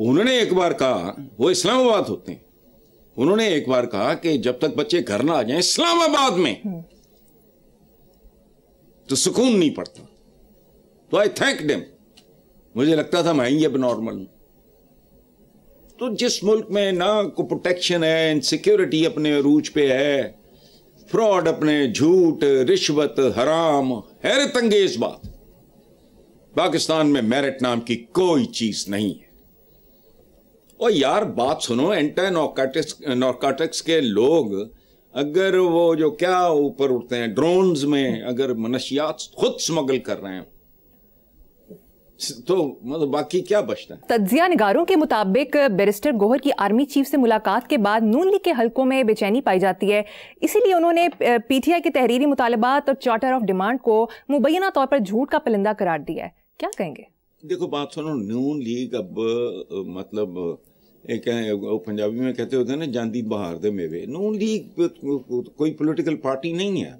انہوں نے ایک بار کہا, وہ اسلام آباد ہوتے ہیں, انہوں نے ایک بار کہا کہ جب تک بچے گھر نہ آ جائیں اسلام آباد میں تو سکون نہیں پڑتا. تو آئی تھینک دیم. مجھے لگتا تھا میں ہی اب نارمل ہوں. تو جس ملک میں نہ کو پروٹیکشن ہے, انسیکیورٹی اپنے عروج پہ ہے, فراڈ اپنے, جھوٹ, رشوت, حرام, حیرت انگیز بات, پاکستان میں میرٹ نام کی کوئی چیز نہیں ہے. اور یار بات سنو, اینٹی نارکوٹکس کے لوگ اگر وہ جو کیا اوپر اٹھتے ہیں ڈرونز میں, اگر منشیات خود سمگل کر رہے ہیں تو مطلب باقی کیا بچتا ہے. تجزیہ نگاروں کے مطابق بیرسٹر گوہر کی آرمی چیف سے ملاقات کے بعد نون لیگ کے حلقوں میں بے چینی پائی جاتی ہے. اسی لیے انہوں نے پی ٹی آئی کے تحریری مطالبات اور چارٹر آف ڈیمانڈ کو مبینہ طور پر جھوٹ کا پلندہ قرار دیا ہے. کیا کہیں گے؟ دیکھو بات سنو, نون لیگ اب مطلب ایک پنجابی میں کہتے ہوتے ہیں نا جاندی بہار دے میوے. نون لیگ کوئی پولیٹیکل پارٹی نہیں ہے.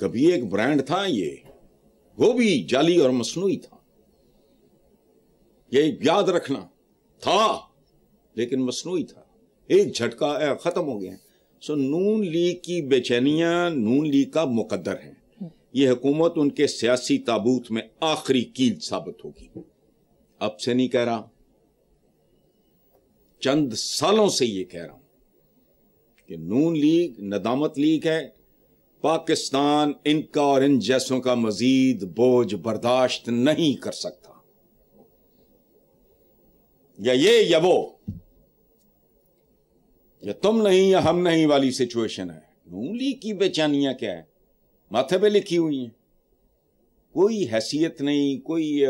کبھی ایک برانڈ تھا, یہ وہ بھی جعلی اور مصنوعی تھا, یہ یاد رکھنا, تھا لیکن مصنوعی تھا. ایک جھٹکا ختم ہو گیا. سو نون لیگ کی بے چینیاں نون لیگ کا مقدر ہیں. یہ حکومت ان کے سیاسی تابوت میں آخری کیل ثابت ہوگی. اب سے نہیں کہہ رہا, چند سالوں سے یہ کہہ رہا ہوں کہ نون لیگ ندامت لیگ ہے. پاکستان ان کا اور ان جیسوں کا مزید بوجھ برداشت نہیں کر سکتا. یا یہ یا وہ, یا تم نہیں یا ہم نہیں والی سچویشن ہے. نون لیگ کی بے چینیاں کیا ہے, ماتھے پہ لکھی ہوئی ہیں. کوئی حیثیت نہیں, کوئی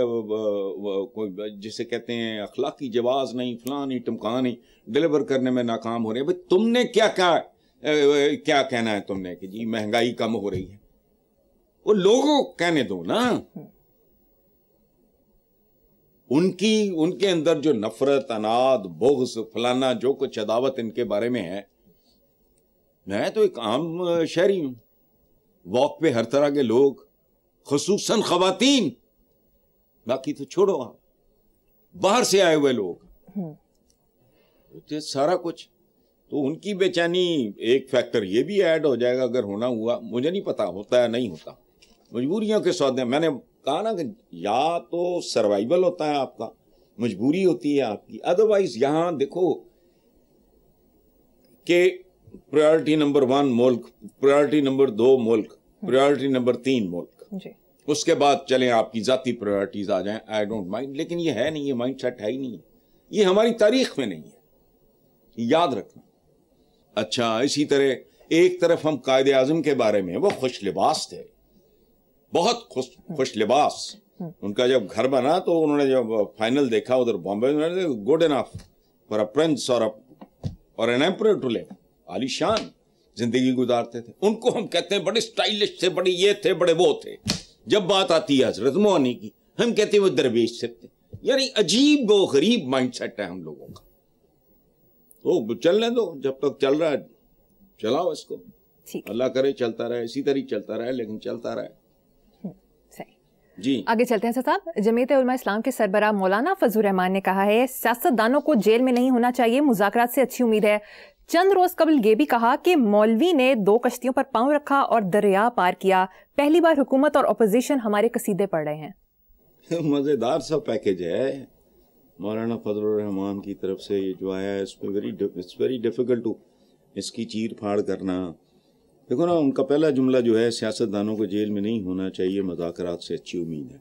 جسے کہتے ہیں اخلاقی جواز نہیں, فلاں نہیں, ٹمکا نہیں, ڈیلیور کرنے میں ناکام ہو رہے ہیں. بھائی تم نے کیا کہنا ہے تم نے کہ جی مہنگائی کم ہو رہی ہے؟ وہ لوگوں کہنے دو نا. ان کے اندر جو نفرت, اناد, بغض, فلانا جو کچھ عداوت ان کے بارے میں ہے. میں تو ایک عام شہری ہوں, واک پہ ہر طرح کے لوگ, خصوصاً خواتین, باقی تو چھوڑو, آپ باہر سے آئے ہوئے لوگ, سارا کچھ. تو ان کی بے چینی ایک فیکٹر یہ بھی ایڈ ہو جائے گا اگر ہونا ہوا. مجھے نہیں پتا ہوتا ہے نہیں ہوتا, مجبوریوں کے سودے. میں نے کہا نا کہ یا تو سروائیول ہوتا ہے آپ کا, مجبوری ہوتی ہے آپ کی. ادروائز یہاں دیکھو کہ پرائرٹی نمبر 1 ملک, پرائرٹی نمبر 2 ملک, پرائرٹی نمبر 3 ملک, اس کے بعد چلیں آپ کی ذاتی پرائرٹیز آ جائیں, آئی ڈونٹ مائنڈ. لیکن یہ ہے نہیں, یہ مائنڈ سیٹ ہے ہی نہیں, یہ ہماری تاریخ میں نہیں ہے, یاد رکھنا. اچھا اسی طرح ایک طرف ہم قائد اعظم کے بارے میں, وہ خوش لباس تھے, بہت خوش لباس. ان کا جب گھر بنا تو انہوں نے جب فائنل دیکھا ادھر بامبے میں, good enough for a prince اور این ایمپرر ٹو لیو, عالی شان زندگی گزارتے تھے. ان کو ہم کہتے ہیں بڑے اسٹائلش تھے, بڑے یہ تھے, بڑے وہ تھے. جب بات آتی ہے حضرت موانی کی, ہم کہتے ہیں وہ درویش سے تھے. یعنی عجیب و غریب مائنڈ سیٹ ہے ہم لوگوں کا. تو چلنے دو, جب تک چل رہا ہے چلاؤ اس کو, اللہ کرے چلتا رہے, اسی طرح چلتا رہے, لیکن چلتا رہے. جی آگے چلتے ہیں صاحب. جمعیت علماء اسلام کے سربراہ مولانا فضل الرحمان نے کہا ہے سیاست دانوں کو جیل میں نہیں ہونا چاہیے, مذاکرات سے اچھی امید ہے. چند روز قبل یہ بھی کہا کہ مولوی نے 2 کشتیوں پر پاؤں رکھا اور دریا پار کیا. پہلی بار حکومت اور اپوزیشن ہمارے قصیدے پڑھ رہے ہیں. مزیدار سا پیکج ہے مولانا فضل الرحمان کی طرف سے یہ جو آیا ہے. اس پہ ویری ڈیفیکلٹ ٹو اس کی چیر پھاڑ کرنا. دیکھو نا, ان کا پہلا جملہ جو ہے سیاست دانوں کو جیل میں نہیں ہونا چاہیے, مذاکرات سے اچھی امید ہے.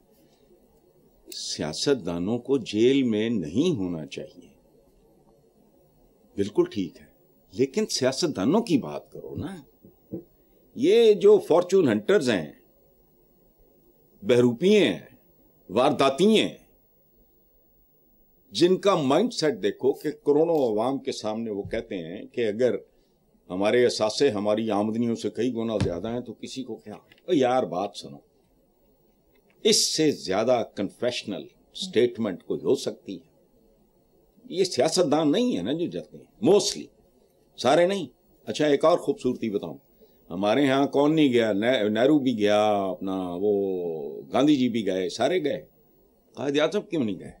سیاست دانوں کو جیل میں نہیں ہونا چاہیے, بالکل ٹھیک ہے, لیکن سیاست دانوں کی بات کرو نا. یہ جو فارچون ہنٹرز ہیں, بہروپی ہیں, وارداتی ہیں, جن کا مائنڈ سیٹ دیکھو کہ کروڑوں عوام کے سامنے وہ کہتے ہیں کہ اگر ہمارے اثاثے ہماری آمدنیوں سے کئی گنا زیادہ ہیں تو کسی کو کیا. یار بات سنو, اس سے زیادہ کنفیشنل سٹیٹمنٹ کوئی ہو سکتی ہے؟ یہ سیاست دان نہیں ہے نا جو جاتے ہیں, موسٹلی سارے نہیں. اچھا ایک اور خوبصورتی بتاؤں, ہمارے ہاں کون نہیں گیا؟ نہرو بھی گیا, اپنا وہ گاندھی جی بھی گئے, سارے گئے. قائد اعظم کیوں نہیں گئے؟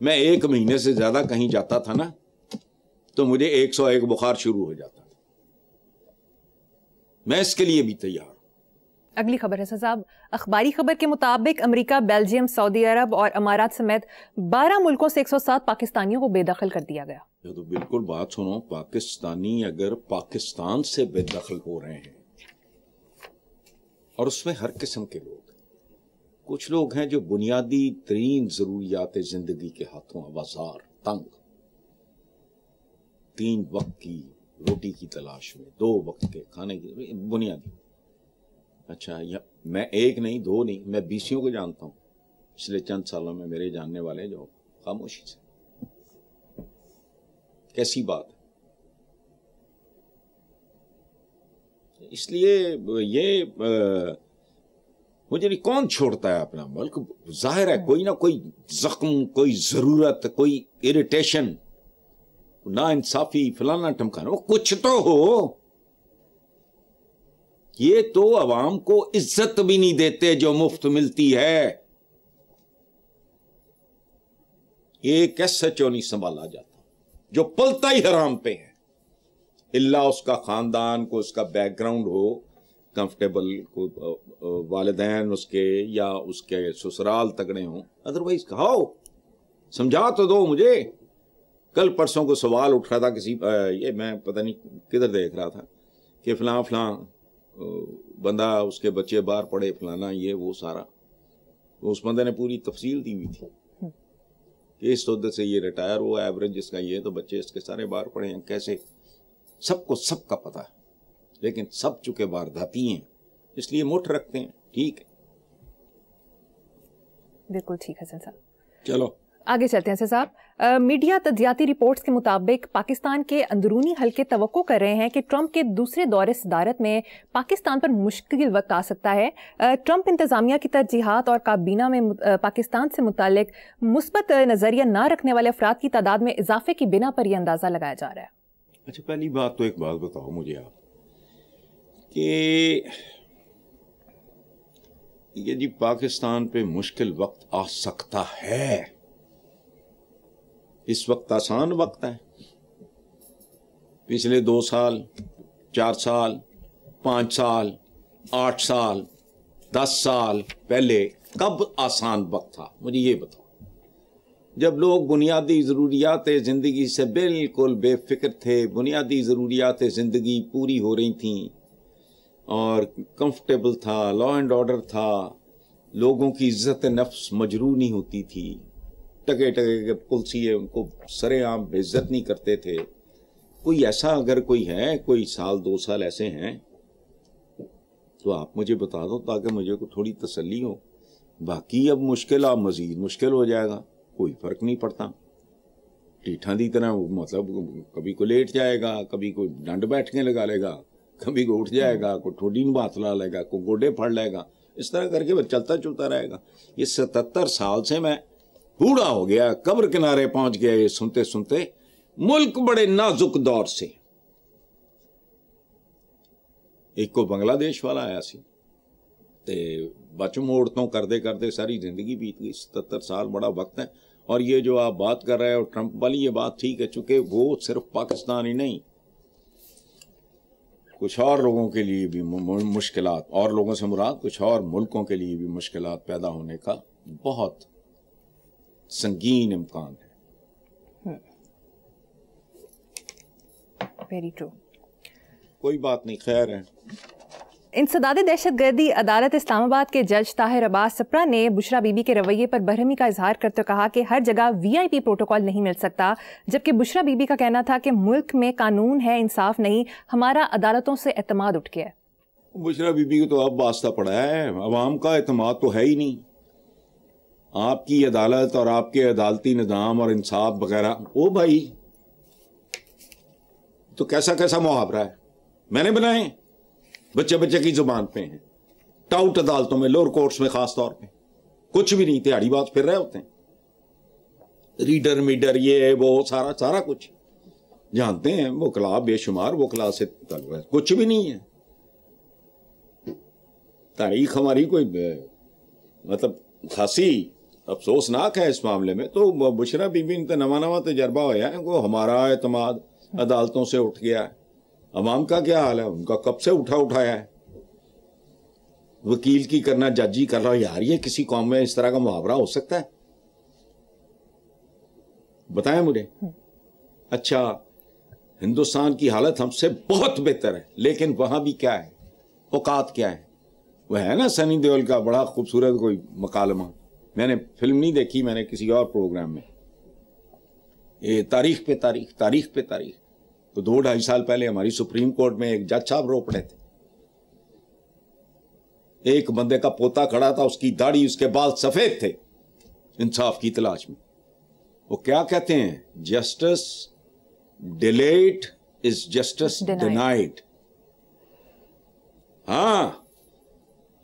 میں 1 مہینے سے زیادہ کہیں جاتا تھا نا تو مجھے 101 بخار شروع ہو جاتا. میں اس کے لیے بھی تیار ہوں. اگلی خبر ہے صاحب. اخباری خبر کے مطابق امریکہ، بیلجیم، سعودی عرب اور امارات سمیت 12 ملکوں سے 107 پاکستانیوں کو بے دخل کر دیا گیا. یہ تو بالکل بات سنو، پاکستانی اگر پاکستان سے بے دخل ہو رہے ہیں، اور اس میں ہر قسم کے لوگ، کچھ لوگ ہیں جو بنیادی ترین ضروریات زندگی کے ہاتھوں آوازار، تنگ، 3 وقت کی روٹی کی تلاش میں، 2 وقت کے کھانے کی بنیادی. اچھا، میں 1 نہیں 2 نہیں، میں 20 کو جانتا ہوں پچھلے چند سالوں میں، میرے جاننے والے جو خاموشی سے. کیسی بات ہے؟ اس لیے یہ مجھے نہیں، کون چھوڑتا ہے اپنا ملک؟ ظاہر ہے کوئی نہ کوئی زخم، کوئی ضرورت، کوئی اریٹیشن، نا انصافی، فلانا ٹمکانا، وہ کچھ تو ہو. یہ تو عوام کو عزت بھی نہیں دیتے جو مفت ملتی ہے. یہ کیسے چو نہیں سنبھالا جاتا، جو پلتا ہی حرام پہ ہے. اللہ اس کا خاندان کو، اس کا بیک گراؤنڈ ہو کمفرٹیبل، والدین اس کے یا اس کے سسرال تگڑے ہوں، ادروائز کھاؤ. سمجھا تو دو مجھے. کل پرسوں کو سوال اٹھ رہا تھا کسی، یہ میں پتہ نہیں کدھر دیکھ رہا تھا کہ فلاں فلاں بندہ، اس کے بچے باہر پڑے، فلانا یہ وہ سارا. اس بندے نے پوری تفصیل دی ہوئی تھی کہ اس عہدے سے یہ ریٹائر ہوا، ایوریج اس کا یہ، تو بچے اس کے سارے باہر پڑے ہیں. کیسے؟ سب کو سب کا پتہ ہے، لیکن سب چکے وارداتی ہیں اس لیے مٹھ رکھتے ہیں. ٹھیک ہے، بالکل ٹھیک حسن صاحب. چلو آگے چلتے ہیں حسن صاحب. میڈیا تجزیاتی رپورٹس کے مطابق پاکستان کے اندرونی حلقے توقع کر رہے ہیں کہ ٹرمپ کے دوسرے دور صدارت میں پاکستان پر مشکل وقت آ سکتا ہے. ٹرمپ انتظامیہ کی ترجیحات اور کابینہ میں پاکستان سے متعلق مثبت نظریہ نہ رکھنے والے افراد کی تعداد میں اضافے کی بنا پر یہ اندازہ لگایا جا رہا ہے. اچھا، پہلی بات تو ایک بات بتاؤ مجھے آپ کہ یہ جی پاکستان پہ مشکل وقت آ سکتا ہے، اس وقت آسان وقت ہے. پچھلے 2 سال، 4 سال، 5 سال، 8 سال، 10 سال پہلے کب آسان وقت تھا؟ مجھے یہ بتاؤ. جب لوگ بنیادی ضروریات زندگی سے بالکل بے فکر تھے، بنیادی ضروریات زندگی پوری ہو رہی تھیں اور کمفرٹیبل تھا، لا اینڈ آرڈر تھا، لوگوں کی عزت نفس مجروح نہیں ہوتی تھی، ٹکے ٹکے کے پلسیے ان کو سرے عام بے عزت نہیں کرتے تھے. کوئی ایسا اگر کوئی ہے، کوئی 2 سال ایسے ہیں تو آپ مجھے بتا دو تاکہ مجھے کو تھوڑی تسلی ہو. باقی اب مشکل، اب مزید مشکل ہو جائے گا، کوئی فرق نہیں پڑتا. ٹیٹھاں دی طرح مطلب کبھی کو لیٹ جائے گا، کبھی کوئی ڈنڈ بیٹھنے لگا لے گا، کبھی کو اٹھ جائے گا، کوئی ٹھوڈی میں بات لا لے گا، کوئی گوڈے پھڑ لے گا. اس طرح کر کے وہ چلتا رہے گا. یہ 77 سال سے میں بوڑھا ہو گیا، قبر کنارے پہنچ گیا یہ سنتے سنتے. ملک بڑے نازک دور سے. ایک کو بنگلہ دیش والا آیا سی تے بچ موڑتوں کرتے ساری زندگی بیت گئی. 77 سال بڑا وقت ہے. اور یہ جو آپ بات کر رہے ہیں اور ٹرمپ والی یہ بات ٹھیک ہے، چونکہ وہ صرف پاکستان ہی نہیں، کچھ اور لوگوں کے لیے بھی مشکلات، اور لوگوں سے مراد کچھ اور ملکوں کے لیے بھی مشکلات پیدا ہونے کا بہت سنگین امکان ہے. Very true. کوئی بات نہیں، خیر ہے. انسداد دہشت گردی عدالت اسلام آباد کے جج طاہر عباس سپرا نے بشرا بی بی کے رویے پر برہمی کا اظہار کرتے کہا کہ ہر جگہ VIP پروٹوکول نہیں مل سکتا، جبکہ بشرا بی بی کا کہنا تھا کہ ملک میں قانون ہے، انصاف نہیں، ہمارا عدالتوں سے اعتماد اٹھ گیا. بشرا بی بی کو تو اب واسطہ پڑا ہے، عوام کا اعتماد تو ہے ہی نہیں. آپ کی عدالت اور آپ کے عدالتی نظام اور انصاف وغیرہ، او بھائی تو کیسا محاورہ ہے میں نے بنائے، بچے کی زبان پہ ہیں. ٹاؤٹ عدالتوں میں، لوور کورٹس میں خاص طور پہ کچھ بھی نہیں، تہاڑی بات پھر رہے ہوتے ہیں. ریڈر میڈر یہ وہ سارا کچھ جانتے ہیں. وکلا بے شمار وکلا سے کچھ بھی نہیں ہے. تاریخ ہماری کوئی مطلب خاصی افسوسناک ہے اس معاملے میں. تو بشرا بی بی ان کا نواں تجربہ ہوا ہے, وہ ہمارا اعتماد عدالتوں سے اٹھ گیا ہے. عوام کا کیا حال ہے؟ ان کا کب سے اٹھایا ہے. وکیل کی کرنا, ججی کر رہا. یار یہ کسی قوم میں اس طرح کا محاورہ ہو سکتا ہے؟ بتائیں مجھے. اچھا, ہندوستان کی حالت ہم سے بہت بہتر ہے, لیکن وہاں بھی کیا ہے, اوقات کیا ہے. وہ ہے نا سنی دیول کا بڑا خوبصورت کوئی مکالمہ, میں نے فلم نہیں دیکھی, میں نے کسی اور پروگرام میں, یہ تاریخ پہ تاریخ, تاریخ پہ تاریخ. تو 2-2.5 سال پہلے ہماری سپریم کورٹ میں ایک جج صاحب رو پڑے تھے. ایک بندے کا پوتا کھڑا تھا, اس کی داڑھی, اس کے بال سفید تھے, انصاف کی تلاش میں. وہ کیا کہتے ہیں, justice delayed is justice denied. ہاں,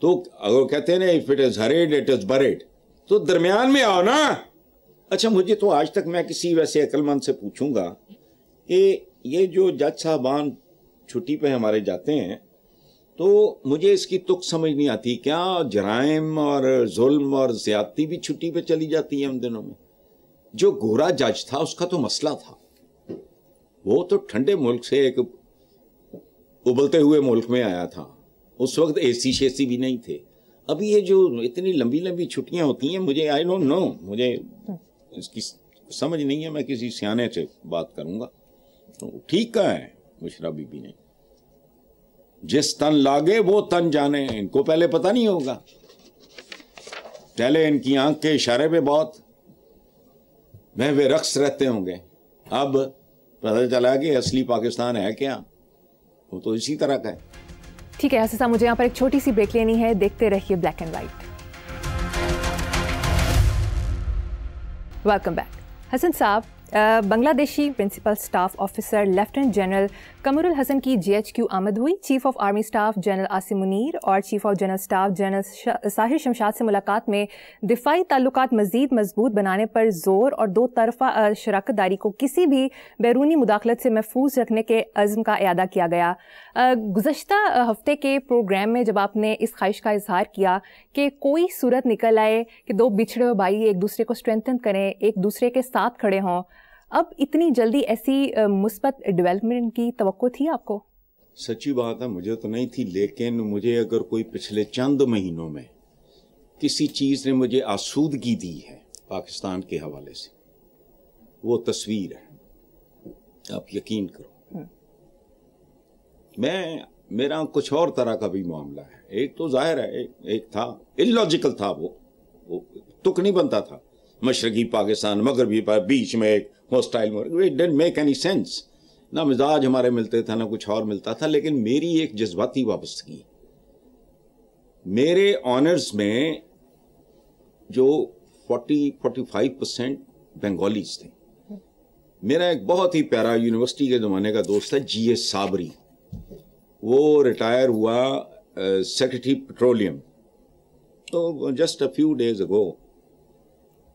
تو اگر کہتے ہیں نا if it is hurried it is buried, تو درمیان میں آؤ نا. اچھا, مجھے تو آج تک, میں کسی ویسے عقل مند سے پوچھوں گا کہ یہ جو جج صاحبان چھٹی پہ ہمارے جاتے ہیں, تو مجھے اس کی تک سمجھ نہیں آتی, کیا جرائم اور ظلم اور زیادتی بھی چھٹی پہ چلی جاتی ہے ان دنوں میں؟ جو گورا جج تھا اس کا تو مسئلہ تھا, وہ تو ٹھنڈے ملک سے ایک ابلتے ہوئے ملک میں آیا تھا. اس وقت اے سی شیسی بھی نہیں تھے. ابھی یہ جو اتنی لمبی لمبی چھٹیاں ہوتی ہیں, مجھے آئی ڈونٹ نو, مجھے اس کی سمجھ نہیں ہے. میں کسی سیانے سے بات کروں گا. تو ٹھیک کہا ہے بشرا بی بی نے, جس تن لاگے وہ تن جانے. ان کو پہلے پتہ نہیں ہوگا, پہلے ان کی آنکھ کے اشارے پہ بہت محو رقص رہتے ہوں گے. اب پتہ چلا کہ اصلی پاکستان ہے کیا, وہ تو اسی طرح کا ہے. ٹھیک ہے حسن صاحب, مجھے یہاں پر ایک چھوٹی سی بریک لینی ہے. دیکھتے رہیے black and white. Welcome back. Hasan Sahab, Bangla deshi principal staff officer lieutenant general Qamar ul Hassan کی GHQ آمد ہوئی. Chief of army staff general Asim Munir اور chief of general staff general Sahir Shamshad سے ملاقات میں دفاعی تعلقات مزید مضبوط بنانے پر زور اور 2 طرفہ شراکت داری کو کسی بھی بیرونی مداخلت سے محفوظ رکھنے کے عزم کا اعادہ کیا گیا. گزشتہ ہفتے کے پروگرام میں جب آپ نے اس خواہش کا اظہار کیا کہ کوئی صورت نکل آئے کہ 2 بچھڑے ہوئے بھائی ایک دوسرے کو اسٹرینتھن کریں, ایک دوسرے کے ساتھ کھڑے ہوں, اب اتنی جلدی ایسی مثبت ڈیولپمنٹ کی توقع تھی آپ کو؟ سچی بات ہے, مجھے تو نہیں تھی, لیکن مجھے اگر کوئی پچھلے چند مہینوں میں کسی چیز نے مجھے آسودگی دی ہے پاکستان کے حوالے سے, وہ تصویر ہے. آپ یقین کرو, میرا کچھ اور طرح کا بھی معاملہ ہے. ایک تو ظاہر ہے, ایک تھا اللاجیکل تھا, وہ تک نہیں بنتا تھا. مشرقی پاکستان مغربی بیچ میں ایک hostile, it didn't make any sense. نہ مزاج ہمارے ملتے تھا, نہ کچھ اور ملتا تھا. لیکن میری ایک جذباتی وابستگی, میرے آنرز میں جو 40-45% بنگالیز تھے. میرا ایک بہت ہی پیارا یونیورسٹی کے زمانے کا دوست ہے GS صابری, وہ ریٹائر ہوا سیکرٹری پیٹرولیم. تو just a few days ago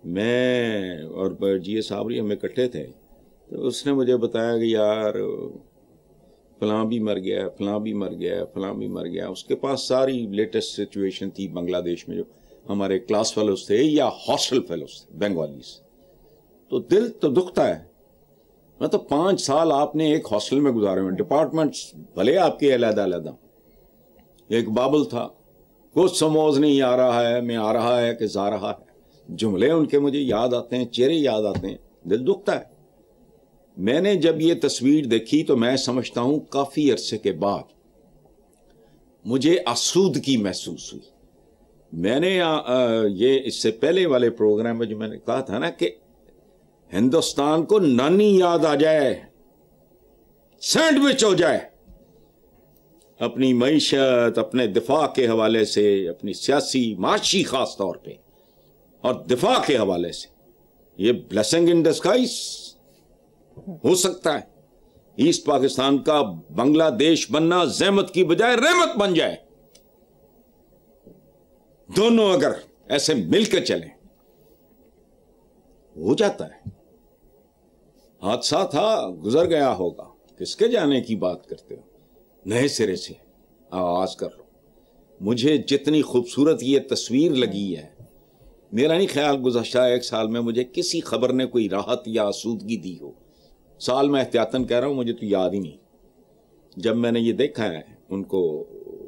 میں اور GS صابری ہم اکٹھے تھے, تو اس نے مجھے بتایا کہ یار فلاں بھی مر گیا, فلاں بھی مر گیا, فلاں بھی مر گیا. اس کے پاس ساری لیٹسٹ سچویشن تھی بنگلہ دیش میں, جو ہمارے کلاس فیلوز تھے یا ہاسٹل فیلوز تھے بنگالیز. تو دل تو دکھتا ہے. مطلب 5 سال آپ نے ایک ہاسٹل میں گزارے ہوئے, ڈپارٹمنٹس بھلے آپ کے علیحدہ علیحدہ. ایک بابل تھا, کچھ سموز نہیں آ رہا ہے, میں آ رہا ہے کہ جا رہا ہے. جملے ان کے مجھے یاد آتے ہیں, چہرے یاد آتے ہیں, دل دکھتا ہے. میں نے جب یہ تصویر دیکھی تو میں سمجھتا ہوں کافی عرصے کے بعد مجھے آسودگی محسوس ہوئی. میں نے یہ اس سے پہلے والے پروگرام میں جو میں نے کہا تھا نا کہ ہندوستان کو نانی یاد آ جائے, سینڈوچ ہو جائے اپنی معیشت, اپنے دفاع کے حوالے سے, اپنی سیاسی معاشی خاص طور پہ اور دفاع کے حوالے سے, یہ بلیسنگ ان ڈسگائز ہو سکتا ہے. ایسٹ پاکستان کا بنگلہ دیش بننا زحمت کی بجائے رحمت بن جائے. دونوں اگر ایسے مل کے چلیں ہو جاتا ہے. حادثہ تھا, گزر گیا ہوگا, کس کے جانے کی بات کرتے ہو, نئے سرے سے آغاز کر لو. مجھے جتنی خوبصورت یہ تصویر لگی ہے میرا نہیں خیال گزشتہ 1 سال میں مجھے کسی خبر نے کوئی راحت یا آسودگی دی ہو. سال میں احتیاطاً کہہ رہا ہوں, مجھے تو یاد ہی نہیں. جب میں نے یہ دیکھا ہے ان کو,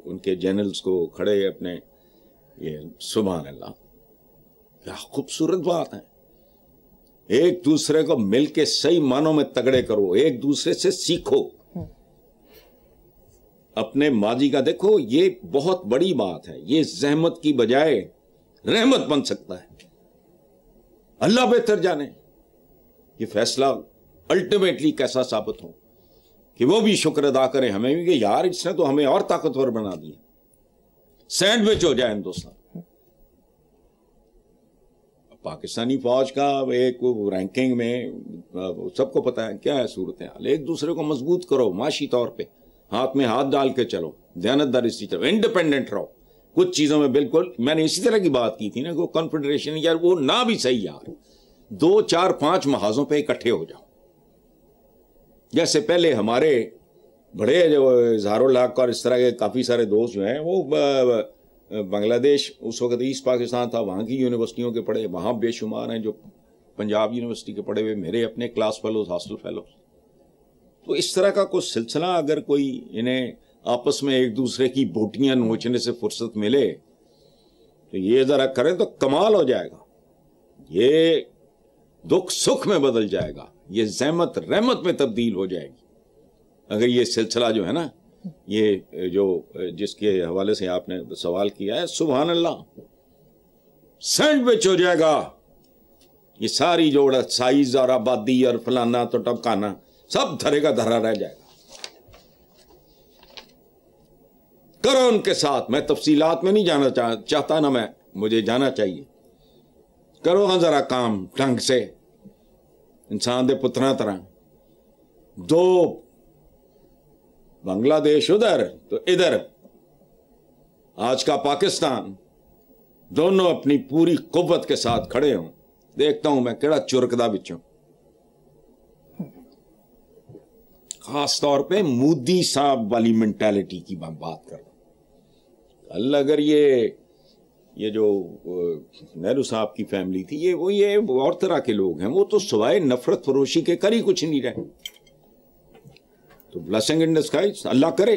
ان کے جنرلز کو کھڑے اپنے, یہ سبحان اللہ کیا خوبصورت بات ہے. ایک دوسرے کو مل کے صحیح معنوں میں تگڑے کرو, ایک دوسرے سے سیکھو, اپنے ماضی کا دیکھو. یہ بہت بڑی بات ہے. یہ زحمت کی بجائے رحمت بن سکتا ہے. اللہ بہتر جانے یہ فیصلہ الٹیمیٹلی کیسا ثابت ہو کہ وہ بھی شکر ادا کریں ہمیں بھی کہ یار اس نے تو ہمیں اور طاقتور بنا دیا. سینڈوچ ہو جائے ہندوستان. پاکستانی فوج کا ایک رینکنگ میں سب کو پتا ہے کیا ہے صورتحال. ایک دوسرے کو مضبوط کرو, معاشی طور پہ ہاتھ میں ہاتھ ڈال کے چلو, دیانتداری سے چلو, انڈیپینڈنٹ رہو. کچھ چیزوں میں بالکل میں نے اسی طرح کی بات کی تھی نا کہ کنفیڈریشن یار وہ نہ بھی صحیح یار 2 4 5 محاذوں پہ اکٹھے ہو جاؤ. جیسے پہلے ہمارے بڑے جو اظہار الحق اور اس طرح کے کافی سارے دوست جو ہیں وہ بنگلہ دیش اس وقت ایسٹ پاکستان تھا, وہاں کی یونیورسٹیوں کے پڑھے, وہاں بے شمار ہیں جو پنجاب یونیورسٹی کے پڑھے ہوئے, میرے اپنے کلاس فیلوز, ہاسٹل فیلوز. تو اس طرح کا کوئی سلسلہ اگر کوئی انہیں آپس میں ایک دوسرے کی بوٹیاں نوچنے سے فرصت ملے تو یہ ذرا کریں تو کمال ہو جائے گا. یہ دکھ سکھ میں بدل جائے گا, یہ زحمت رحمت میں تبدیل ہو جائے گی اگر یہ سلسلہ جو ہے نا, یہ جو جس کے حوالے سے آپ نے سوال کیا ہے, سبحان اللہ سینڈوچ ہو جائے گا. یہ ساری جوڑ سائز اور آبادی اور فلانا تو ٹپکانا سب دھرے کا دھرا رہ جائے گا. کرو ان کے ساتھ. میں تفصیلات میں نہیں جانا چاہتا نہ میں مجھے جانا چاہیے. کرو ہاں ذرا کام ڈھنگ سے, انسان دے پترا طرح. 2 بنگلہ دیش ادھر تو ادھر آج کا پاکستان, دونوں اپنی پوری قوت کے ساتھ کھڑے ہوں. دیکھتا ہوں میں کیڑا چرکدا بچوں. خاص طور پہ مودی صاحب والی مینٹیلٹی کی میں بات کر رہا ہوں. کل اگر یہ جو نہرو صاحب کی فیملی تھی, یہ اور طرح کے لوگ ہیں, وہ تو سوائے نفرت فروشی کے کر ہی کچھ نہیں رہے. تو بلیسنگ ان ڈسگائز, اللہ کرے.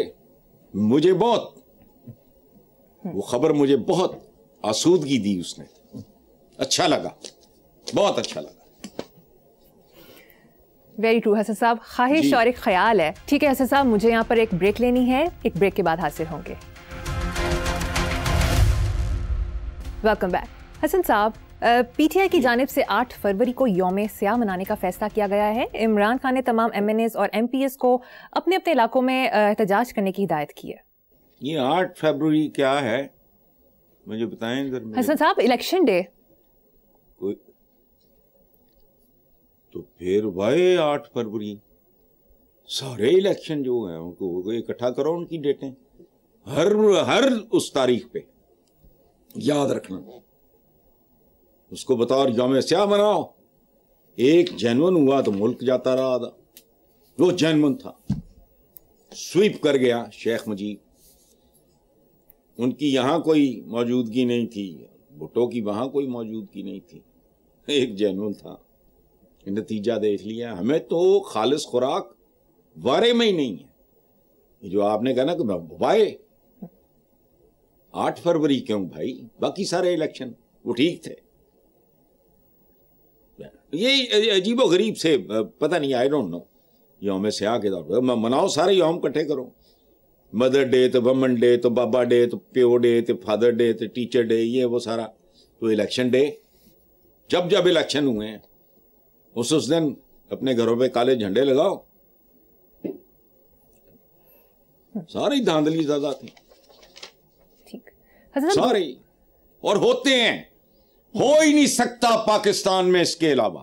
مجھے بہت وہ خبر مجھے بہت آسودگی دی اس نے, اچھا لگا, بہت اچھا لگا. ویری ٹرو حسن صاحب. خواہش اور ایک خیال ہے. ٹھیک ہے حسن صاحب, مجھے یہاں پر ایک بریک لینی ہے, ایک بریک کے بعد حاصل ہوں گے. Welcome back. حسن صاحب, پی ٹی آئی کی جانب سے 8 فروری کو یوم سیاہ منانے کا فیصلہ کیا گیا ہے. عمران خان نے تمام ایم این ایز اور ایم پی ایس کو اپنے اپنے علاقوں میں احتجاج کرنے کی ہدایت کی ہے. یہ 8 فروری کیا ہے مجھے بتائیں. حسن صاحب, الیکشن ڈے. تو پھر بھائی 8 فروری سارے الیکشن جو ہیں ان کو اکٹھا کرو, ان کی ڈیٹیں ہر اس تاریخ پہ یاد رکھنا, اس کو بطور یوم سیاہ مناؤ. ایک جینون ہوا تو ملک جاتا رہا تھا, وہ جینون تھا, سویپ کر گیا شیخ مجید. ان کی یہاں کوئی موجودگی نہیں تھی, بھٹو کی وہاں کوئی موجودگی نہیں تھی, ایک جینون تھا. نتیجہ دیکھ لیا. ہمیں تو خالص خوراک وارے میں ہی نہیں ہے. جو آپ نے کہا نا کہ بھائی 8 فروری کیوں بھائی, باقی سارے الیکشن وہ ٹھیک تھے. یہ عجیب و غریب سے پتہ نہیں, آئی ڈونٹ نو. یوم سیاہ کے طور پہ مناؤ, سارے یوم کٹھے کرو. مدر ڈے تو ومن ڈے تو بابا ڈے تو پیو ڈے تو فادر ڈے تو ٹیچر ڈے, یہ وہ سارا. تو الیکشن ڈے جب الیکشن ہوئے ہیں اس دن اپنے گھروں پہ کالے جھنڈے لگاؤ. ساری دھاندلی زیادہ تھی سارے, اور ہوتے ہیں. ہو ہی نہیں سکتا پاکستان میں اس کے علاوہ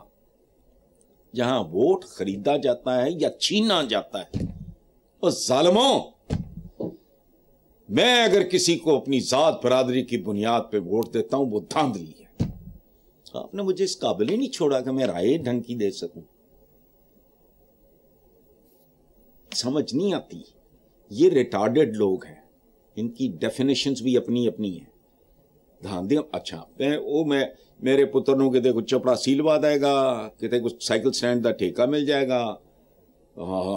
جہاں ووٹ خریدا جاتا ہے یا چھینا جاتا ہے. اور ظالموں, میں اگر کسی کو اپنی ذات برادری کی بنیاد پہ ووٹ دیتا ہوں وہ دھاندلی ہے. آپ نے مجھے اس قابل ہی نہیں چھوڑا کہ میں رائے ڈھنگ کی دے سکوں. سمجھ نہیں آتی. یہ ریٹارڈڈ لوگ ہیں, ان کی ڈیفینیشنز بھی اپنی اپنی ہیں. دھاندلی. اچھا ਮੇਰੇ ਪੁੱਤਰ ਨੂੰ ਕਿਤੇ ਕੋਈ ਚਪੜਾਸੀ ਲਵਾ ਦੇਗਾ, ਕਿਤੇ ਕੋਈ ਸਾਈਕਲ ਸਟੈਂਡ ਦਾ ਠੇਕਾ ਮਿਲ ਜਾਏਗਾ,